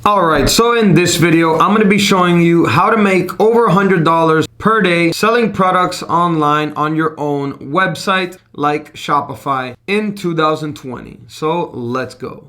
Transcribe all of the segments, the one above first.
Alright, so in this video, I'm going to be showing you how to make over $100 per day selling products online on your own website like Shopify in 2020. So let's go.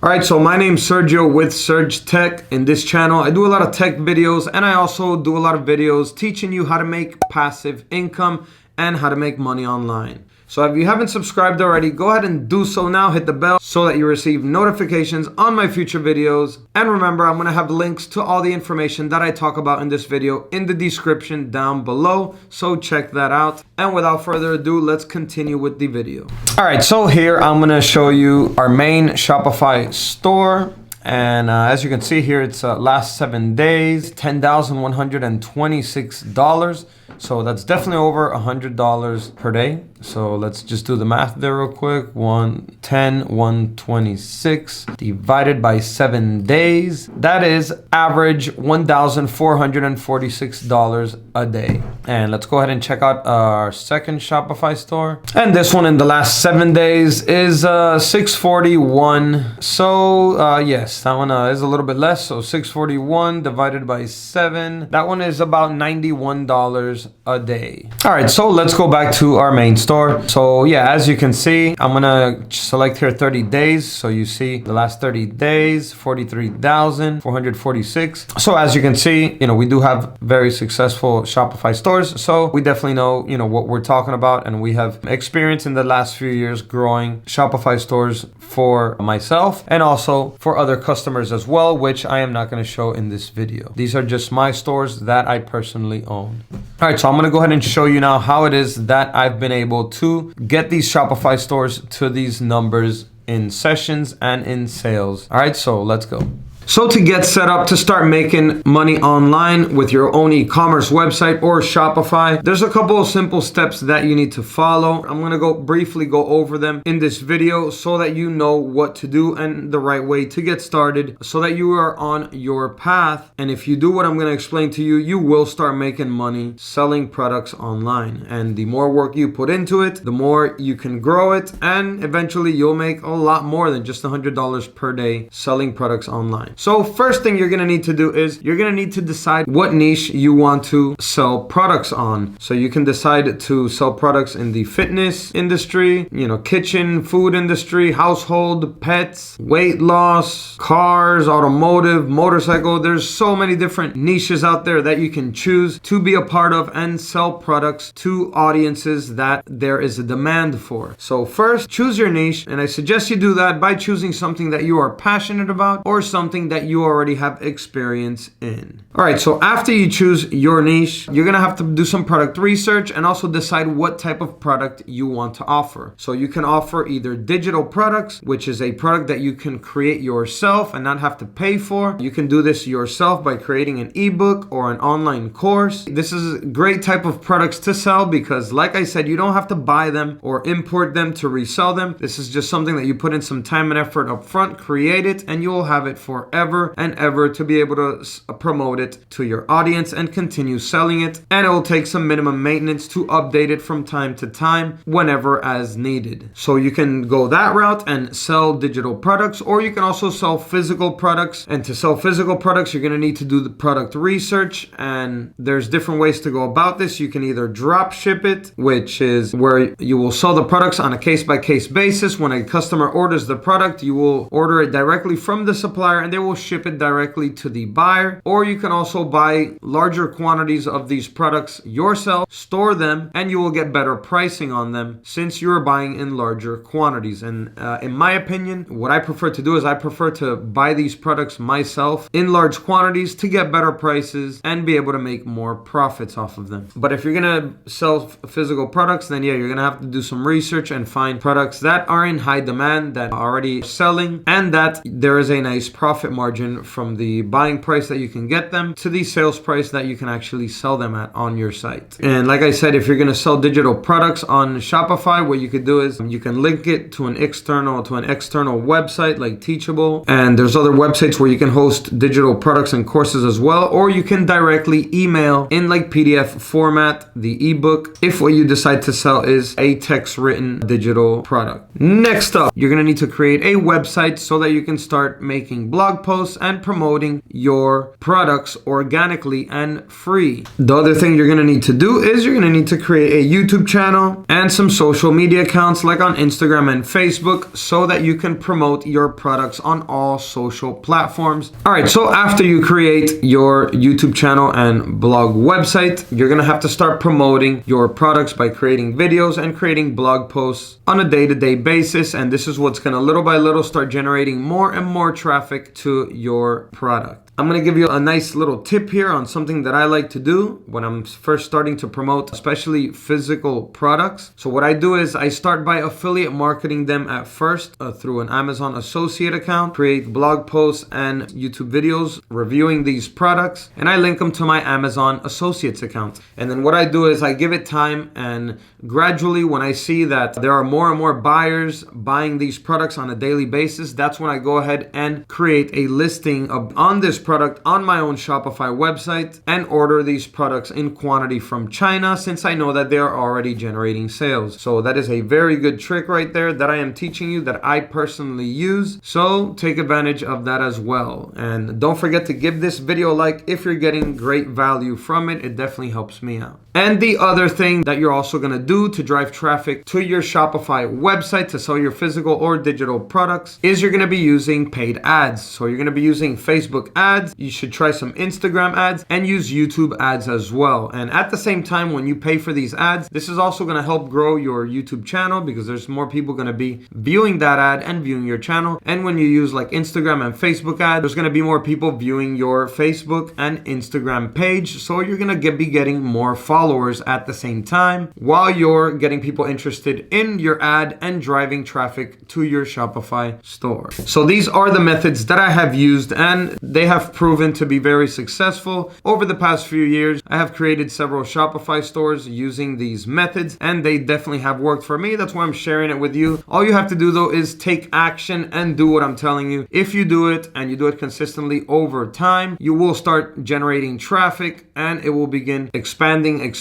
Alright, so my name's Sergio with Serge Tech. In this channel, I do a lot of tech videos and I also do a lot of videos teaching you how to make passive income and how to make money online. So if you haven't subscribed already, go ahead and do so now. Hit the bell so that you receive notifications on my future videos. And remember, I'm going to have links to all the information that I talk about in this video in the description down below. So check that out. And without further ado, let's continue with the video. All right, so here I'm going to show you our main Shopify store. And as you can see here, it's last 7 days, $10,126. So that's definitely over $100 per day. So let's just do the math there real quick. 126 divided by 7 days. That is average $1,446 a day. And let's go ahead and check out our second Shopify store. And this one in the last 7 days is 641. So yes, that one is a little bit less. So 641 divided by 7. That one is about $91 a day. All right, so let's go back to our main store. So yeah, as you can see, I'm gonna select here 30 days. So you see the last 30 days, 43,446. So as you can see, we do have very successful Shopify stores. So we definitely know, what we're talking about, and we have experience in the last few years growing Shopify stores for myself and also for other customers as well, which I am not going to show in this video. These are just my stores that I personally own. All right, so I'm going to go ahead and show you now how it is that I've been able to get these Shopify stores to these numbers in sessions and in sales. All right, so let's go. So to get set up to start making money online with your own e-commerce website or Shopify, there's a couple of simple steps that you need to follow. I'm going to briefly go over them in this video so that you know what to do and the right way to get started so that you are on your path. And if you do what I'm going to explain to you, you will start making money selling products online. And the more work you put into it, the more you can grow it. And eventually you'll make a lot more than just $100 per day selling products online. So first thing you're going to need to do is you're going to need to decide what niche you want to sell products on. So you can decide to sell products in the fitness industry, kitchen, food industry, household, pets, weight loss, cars, automotive, motorcycle. There's so many different niches out there that you can choose to be a part of and sell products to audiences that there is a demand for. So first, choose your niche. And I suggest you do that by choosing something that you are passionate about or something that you already have experience in. All right, so after you choose your niche, you're gonna have to do some product research and also decide what type of product you want to offer. So you can offer either digital products, which is a product that you can create yourself and not have to pay for. You can do this yourself by creating an ebook or an online course. This is a great type of products to sell because, like I said, you don't have to buy them or import them to resell them. This is just something that you put in some time and effort up front, create it, and you will have it forever and ever to be able to promote it to your audience and continue selling it. And it will take some minimum maintenance to update it from time to time whenever as needed. So you can go that route and sell digital products, or you can also sell physical products. And to sell physical products, you're going to need to do the product research. And there's different ways to go about this. You can either drop ship it, which is where you will sell the products on a case-by-case basis. When a customer orders the product, you will order it directly from the supplier and they will ship it directly to the buyer. Or you can also buy larger quantities of these products yourself, store them, and you will get better pricing on them since you're buying in larger quantities. And in my opinion, what I prefer to do is I prefer to buy these products myself in large quantities to get better prices and be able to make more profits off of them. But if you're gonna sell physical products, then yeah, you're gonna have to do some research and find products that are in high demand, that are already selling, and that there is a nice profit profit margin from the buying price that you can get them to the sales price that you can actually sell them at on your site. And like I said, if you're going to sell digital products on Shopify, what you could do is you can link it to an external website like Teachable. And there's other websites where you can host digital products and courses as well, or you can directly email in like PDF format the ebook if what you decide to sell is a text written digital product. Next up, you're going to need to create a website so that you can start making blog posts and promoting your products organically and free. The other thing you're going to need to do is you're going to need to create a YouTube channel and some social media accounts like on Instagram and Facebook so that you can promote your products on all social platforms. All right, so after you create your YouTube channel and blog website, you're going to have to start promoting your products by creating videos and creating blog posts on a day-to-day basis. And this is what's going to little by little start generating more and more traffic to your product. I'm going to give you a nice little tip here on something that I like to do when I'm first starting to promote, especially physical products. So what I do is I start by affiliate marketing them at first through an Amazon associate account, create blog posts and YouTube videos reviewing these products, and I link them to my Amazon associates account. And then what I do is I give it time, and gradually when I see that there are more and more buyers buying these products on a daily basis, that's when I go ahead and create a listing on this product on my own Shopify website and order these products in quantity from China, since I know that they are already generating sales. So that is a very good trick right there that I am teaching you that I personally use. So take advantage of that as well. And don't forget to give this video a like if you're getting great value from it. It definitely helps me out. And the other thing that you're also going to do to drive traffic to your Shopify website to sell your physical or digital products is you're going to be using paid ads. So you're going to be using Facebook ads. You should try some Instagram ads and use YouTube ads as well. And at the same time, when you pay for these ads, this is also going to help grow your YouTube channel because there's more people going to be viewing that ad and viewing your channel. And when you use like Instagram and Facebook ads, there's going to be more people viewing your Facebook and Instagram page. So you're going to be getting more followers at the same time while you're getting people interested in your ad and driving traffic to your Shopify store. So these are the methods that I have used, and they have proven to be very successful over the past few years. I have created several Shopify stores using these methods, and they definitely have worked for me. That's why I'm sharing it with you. All you have to do though is take action and do what I'm telling you. If you do it and you do it consistently over time, you will start generating traffic and it will begin expanding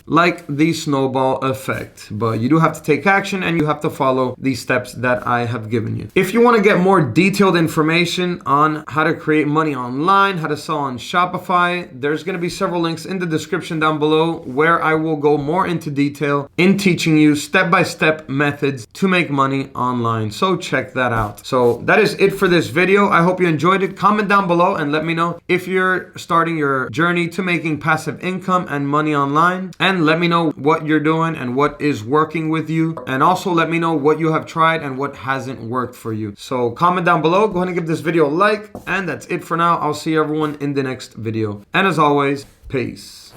like the snowball effect. But you do have to take action and you have to follow these steps that I have given you. If you want to get more detailed information on how to create money online, how to sell on Shopify, there's going to be several links in the description down below where I will go more into detail in teaching you step-by-step methods to make money online. So check that out. So that is it for this video. I hope you enjoyed it. Comment down below and let me know if you're starting your journey to making passive income and money online, and let me know what you're doing and what is working with you, and also let me know what you have tried and what hasn't worked for you. So comment down below, go ahead and give this video a like, and that's it for now. I'll see everyone in the next video, and as always, peace.